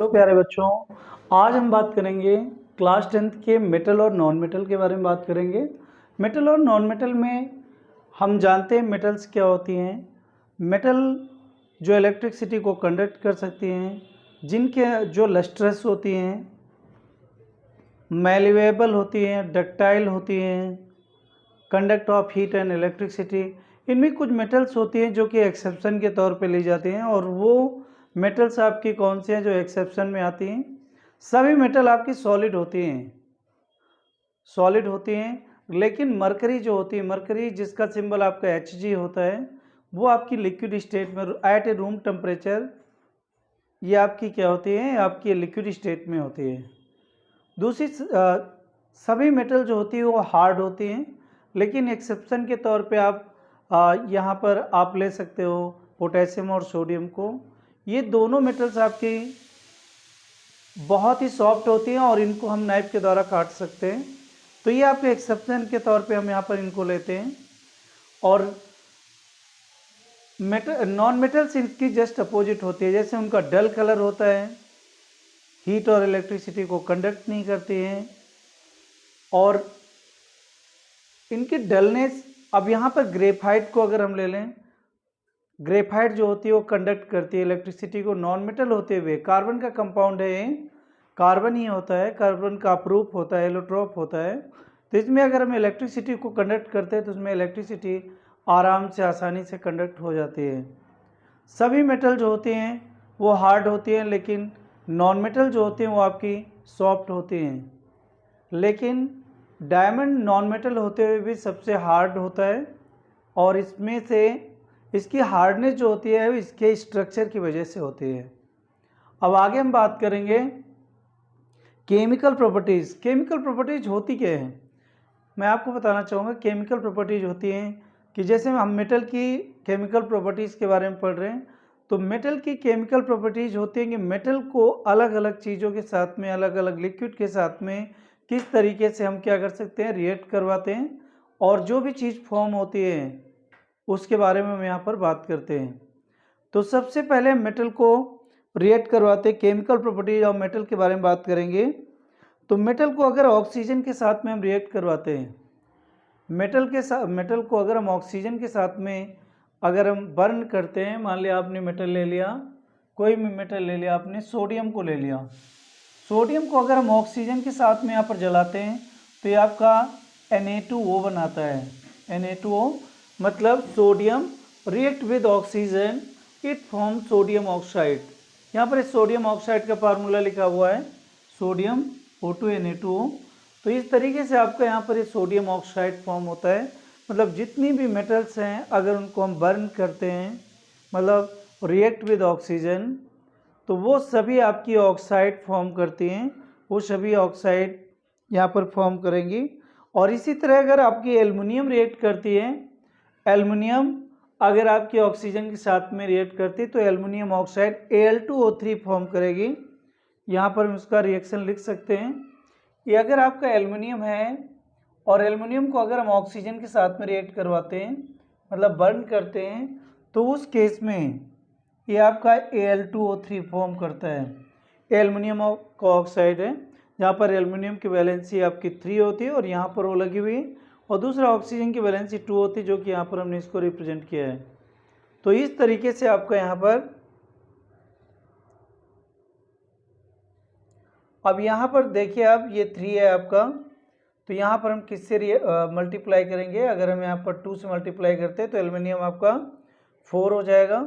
Hello प्यारे बच्चों, आज हम बात करेंगे क्लास 10th के मेटल और नॉन मेटल के बारे में बात करेंगे। मेटल और नॉन मेटल में हम जानते हैं मेटल्स क्या होती हैं। मेटल जो इलेक्ट्रिसिटी को कंडक्ट कर सकती हैं, जिनके जो लस्ट्रस होती हैं, मैलिवेबल होती हैं, डक्टाइल होती हैं, conduct of heat and electricity. इनमें कुछ मेटल्स होती हैं जो कि एक्सेप्शन के तौर पे ली जाती हैं, और वो मेटल्स आपकी कौन सी हैं जो एक्सेप्शन में आती हैं। सभी मेटल आपकी सॉलिड होती हैं, लेकिन मरकरी जो होती है, मरकरी जिसका सिंबल आपका Hg होता है, वो आपकी लिक्विड स्टेट में एट ए रूम टेम्परेचर ये आपकी क्या होती है, आपकी लिक्विड स्टेट में होती है। दूसरी सभी मेटल जो होती है वो हार्ड होती हैं, लेकिन एक्सेप्शन के तौर पे आप यहाँ पर आप ले सकते हो पोटेशियम और सोडियम को। ये दोनों मेटल्स आपकी बहुत ही सॉफ्ट होती हैं और इनको हम नाइफ के द्वारा काट सकते हैं, तो ये आपके एक्सेप्शन के तौर पे हम यहाँ पर इनको लेते हैं। और नॉन मेटल्स इनकी जस्ट अपोजिट होती है, जैसे उनका डल कलर होता है, हीट और इलेक्ट्रिसिटी को कंडक्ट नहीं करती हैं, और इनकी डलनेस। अब यहाँ पर ग्रेफाइट को अगर हम ले लें, ग्रेफाइट जो होती है वो कंडक्ट करती है इलेक्ट्रिसिटी को। नॉन मेटल होते हुए कार्बन का कंपाउंड है, कार्बन ही होता है, कार्बन का अप्रूप होता है, एलोट्रोप होता है, तो इसमें अगर हम इलेक्ट्रिसिटी को कंडक्ट करते हैं तो उसमें इलेक्ट्रिसिटी आराम से आसानी से कंडक्ट हो जाती है। सभी मेटल जो होते हैं वो हार्ड होती हैं, लेकिन नॉन मेटल जो होते हैं वो आपकी सॉफ्ट होती हैं। लेकिन डायमंड नॉन मेटल होते हुए भी सबसे हार्ड होता है, और इसमें से इसकी हार्डनेस जो होती है वो इसके स्ट्रक्चर की वजह से होती है। अब आगे हम बात करेंगे केमिकल प्रॉपर्टीज़। केमिकल प्रॉपर्टीज़ होती क्या है, मैं आपको बताना चाहूँगा। केमिकल प्रॉपर्टीज़ होती हैं कि जैसे हम मेटल की केमिकल प्रॉपर्टीज़ के बारे में पढ़ रहे हैं, तो मेटल की केमिकल प्रॉपर्टीज़ होती हैं कि मेटल को अलग अलग चीज़ों के साथ में, अलग अलग लिक्विड के साथ में किस तरीके से हम क्या कर सकते हैं, रिएक्ट करवाते हैं, और जो भी चीज़ फॉर्म होती है उसके बारे में हम यहाँ पर बात करते हैं। तो सबसे पहले मेटल को रिएक्ट करवाते केमिकल प्रॉपर्टीज ऑफ मेटल के बारे में बात करेंगे। तो मेटल को अगर ऑक्सीजन के साथ में हम रिएक्ट करवाते हैं, मेटल को अगर हम ऑक्सीजन के साथ में अगर हम बर्न करते हैं, मान लिया आपने मेटल ले लिया, कोई भी मेटल ले लिया आपने, सोडियम को ले लिया, सोडियम को अगर हम ऑक्सीजन के साथ में यहाँ पर जलाते हैं तो ये आपका Na2O बनाता है। Na2O मतलब sodium react with oxygen, it form sodium oxide. यहाँ पर इस सोडियम ऑक्साइड का फार्मूला लिखा हुआ है सोडियम O2Na2O। तो इस तरीके से आपका यहाँ पर ये सोडियम ऑक्साइड फॉर्म होता है। मतलब जितनी भी मेटल्स हैं अगर उनको हम बर्न करते हैं, मतलब रिएक्ट विद ऑक्सीजन, तो वो सभी आपकी ऑक्साइड फॉर्म करती हैं, वो सभी ऑक्साइड यहाँ पर फॉर्म करेंगी। और इसी तरह अगर आपकी एल्युमिनियम रिएक्ट करती है, एल्युमिनियम अगर आपकी ऑक्सीजन के साथ में रिएक्ट करती है तो एल्युमिनियम ऑक्साइड Al2O3 फॉर्म करेगी। यहाँ पर हम उसका रिएक्शन लिख सकते हैं। ये अगर आपका एल्युमिनियम है और एल्युमिनियम को अगर हम ऑक्सीजन के साथ में रिएक्ट करवाते हैं, मतलब बर्न करते हैं, तो उस केस में ये आपका Al2O3 फॉर्म करता है। एल्युमिनियम का ऑक्साइड है, जहाँ पर एल्युमिनियम की वैलेंसी आपकी 3 होती है और यहाँ पर वो लगी हुई है, और दूसरा ऑक्सीजन की वैलेंसी 2 होती है, जो कि यहाँ पर हमने इसको रिप्रेजेंट किया है। तो इस तरीके से आपका यहाँ पर, अब यहाँ पर देखिए आप, ये 3 है आपका, तो यहाँ पर हम किससे मल्टीप्लाई करेंगे, अगर हम यहाँ पर 2 से मल्टीप्लाई करते हैं तो एल्युमिनियम आपका 4 हो जाएगा,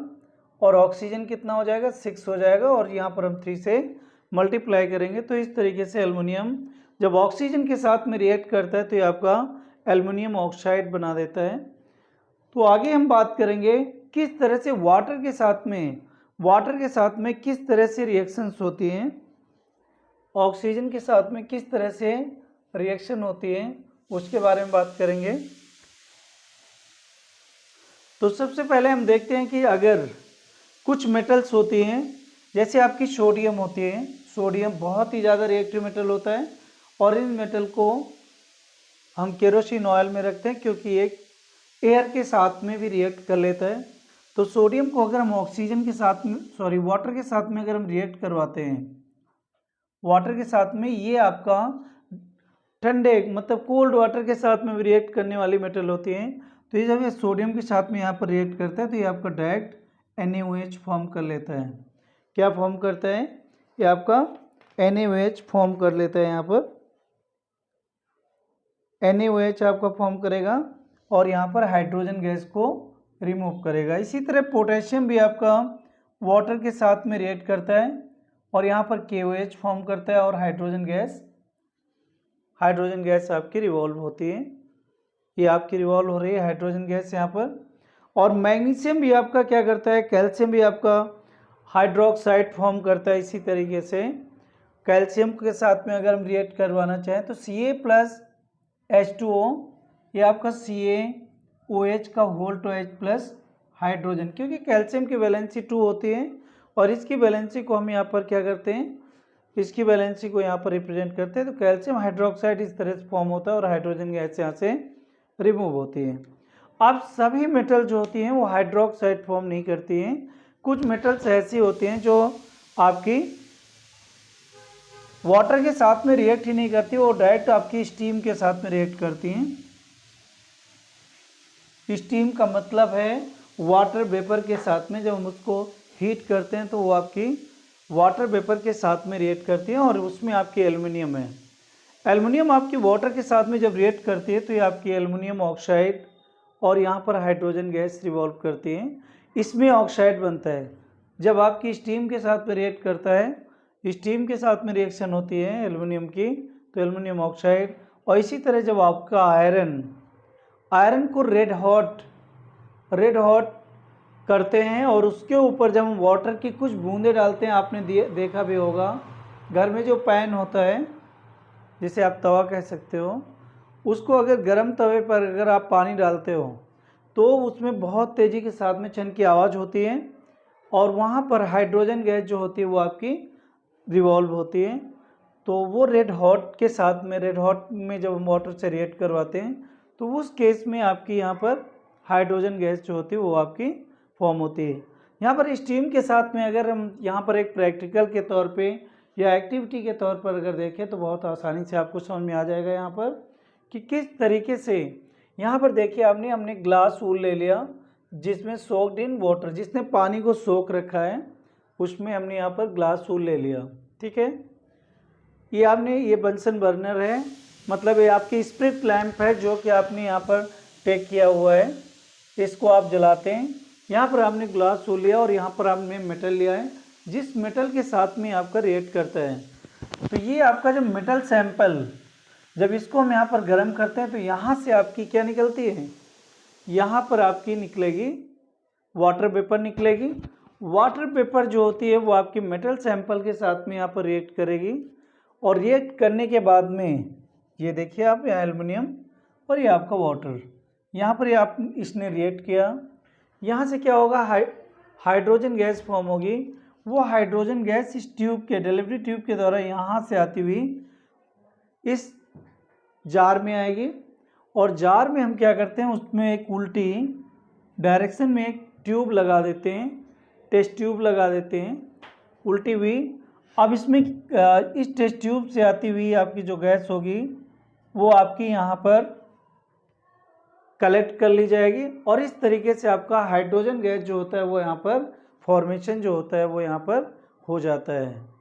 और ऑक्सीजन कितना हो जाएगा, 6 हो जाएगा, और यहाँ पर हम 3 से मल्टीप्लाई करेंगे। तो इस तरीके से एल्युमिनियम जब ऑक्सीजन के साथ में रिएक्ट करता है तो ये आपका एल्युमिनियम ऑक्साइड बना देता है। तो आगे हम बात करेंगे किस तरह से वाटर के साथ में किस तरह से रिएक्शंस होती हैं, ऑक्सीजन के साथ में किस तरह से रिएक्शन होती है, उसके बारे में बात करेंगे। तो सबसे पहले हम देखते हैं कि अगर कुछ मेटल्स होती हैं, जैसे आपकी सोडियम होती है, सोडियम बहुत ही ज़्यादा रिएक्टिव मेटल होता है, और इन मेटल को हम केरोसिन ऑयल में रखते हैं क्योंकि एक एयर के साथ में भी रिएक्ट कर लेता है। तो सोडियम को अगर हम ऑक्सीजन के साथ में, वाटर के साथ में अगर हम रिएक्ट करवाते हैं वाटर के साथ में ये आपका ठंडे मतलब कोल्ड वाटर के साथ में भी रिएक्ट करने वाली मेटल होती हैं। तो ये जब ये सोडियम के साथ में यहाँ पर रिएक्ट करता है तो ये आपका डायरेक्ट NaOH फॉर्म कर लेता है। क्या फॉर्म करता है? ये आपका NaOH फॉर्म कर लेता है। यहाँ पर NaOH आपका फॉर्म करेगा और यहाँ पर हाइड्रोजन गैस को रिमूव करेगा। इसी तरह पोटेशियम भी आपका वाटर के साथ में रिएक्ट करता है और यहाँ पर KOH फॉर्म करता है और हाइड्रोजन गैस आपकी रिवॉल्व होती है। ये आपकी रिवॉल्व हो रही है हाइड्रोजन गैस यहाँ पर। और मैग्नीशियम भी आपका क्या करता है? कैल्शियम भी आपका हाइड्रोक्साइड फॉर्म करता है। इसी तरीके से कैल्शियम के साथ में अगर हम रिएक्ट करवाना चाहें तो Ca+H2O ये आपका CaOH का whole to H plus hydrogen, क्योंकि कैल्शियम की वैलेंसी 2 होती है और इसकी वैलेंसी को हम यहाँ पर क्या करते हैं? इसकी वैलेंसी को यहाँ पर रिप्रेजेंट करते हैं। तो कैल्शियम हाइड्रोक्साइड इस तरह से फॉर्म होता है और हाइड्रोजन गैस यहाँ से रिमूव होती है। अब सभी मेटल जो होती हैं वो हाइड्रोक्साइड फॉर्म नहीं करती हैं। कुछ मेटल्स ऐसी होती हैं जो आपकी वाटर के साथ में रिएक्ट ही नहीं करती, वो डायरेक्ट आपकी स्टीम के साथ में रिएक्ट करती हैं। स्टीम का मतलब है वाटर वेपर के साथ में जब हम उसको हीट करते हैं तो वो आपकी वाटर वेपर के साथ में रिएक्ट करती है और उसमें आपकी एल्युमिनियम है। एल्युमिनियम आपकी वाटर के साथ में जब रिएक्ट करती है तो ये आपकी एल्युमिनियम ऑक्साइड और यहाँ पर हाइड्रोजन गैस रिवॉल्व करती है, इसमें ऑक्साइड बनता है। जब आपकी स्टीम के साथ में रिएक्ट करता है, स्टीम के साथ में रिएक्शन होती है एल्युमिनियम की, तो एल्युमिनियम ऑक्साइड। और इसी तरह जब आपका आयरन को रेड हॉट करते हैं और उसके ऊपर जब हम वाटर की कुछ बूंदे डालते हैं, आपने देखा भी होगा घर में जो पैन होता है जिसे आप तवा कह सकते हो, उसको अगर गर्म तवे पर अगर आप पानी डालते हो तो उसमें बहुत तेज़ी के साथ में छन की आवाज़ होती है और वहाँ पर हाइड्रोजन गैस जो होती है वो आपकी रिवॉल्व होती है। तो वो रेड हॉट में जब हम वाटर से रिएक्ट करवाते हैं तो उस केस में आपकी यहाँ पर हाइड्रोजन गैस जो होती है वो आपकी फॉर्म होती है। यहाँ पर स्टीम के साथ में अगर हम यहाँ पर एक प्रैक्टिकल के तौर पे या एक्टिविटी के तौर पर अगर देखें तो बहुत आसानी से आपको समझ में आ जाएगा यहाँ पर कि किस तरीके से। यहाँ पर देखिए हमने ग्लास वूल ले लिया जिसमें सोक्ड इन वाटर, जिसने पानी को सोख रखा है, उसमें हमने यहाँ पर ग्लास वूल ले लिया। ठीक है, ये बंसन बर्नर है, मतलब ये आपकी स्प्रिट लैंप है जो कि आपने यहाँ पर टेक किया हुआ है, इसको आप जलाते हैं। यहाँ पर आपने ग्लास वूल लिया और यहाँ पर आपने मेटल लिया है जिस मेटल के साथ में आपका रिएक्ट करता है। तो ये आपका जो मेटल सैंपल, जब इसको हम यहाँ पर गर्म करते हैं तो यहाँ से आपकी क्या निकलती है? यहाँ पर आपकी निकलेगी वाटर वेपर निकलेगी। वाटर वेपर जो होती है वो आपकी मेटल सैंपल के साथ में यहाँ पर रिएक्ट करेगी और रिएक्ट करने के बाद में ये देखिए आप, यहाँ एल्युमिनियम और ये आपका वाटर, यहाँ पर इसने रिएक्ट किया। यहाँ से क्या होगा? हाइड्रोजन गैस फॉर्म होगी। वो हाइड्रोजन गैस इस ट्यूब के डिलीवरी ट्यूब के द्वारा यहाँ से आती हुई इस जार में आएगी और जार में हम क्या करते हैं, उसमें एक उल्टी डायरेक्शन में एक ट्यूब लगा देते हैं, टेस्ट ट्यूब लगा देते हैं उल्टी हुई। अब इसमें इस टेस्ट ट्यूब से आती हुई आपकी जो गैस होगी वो आपकी यहाँ पर कलेक्ट कर ली जाएगी और इस तरीके से आपका हाइड्रोजन गैस जो होता है वो यहाँ पर फॉर्मेशन जो होता है वो यहाँ पर हो जाता है।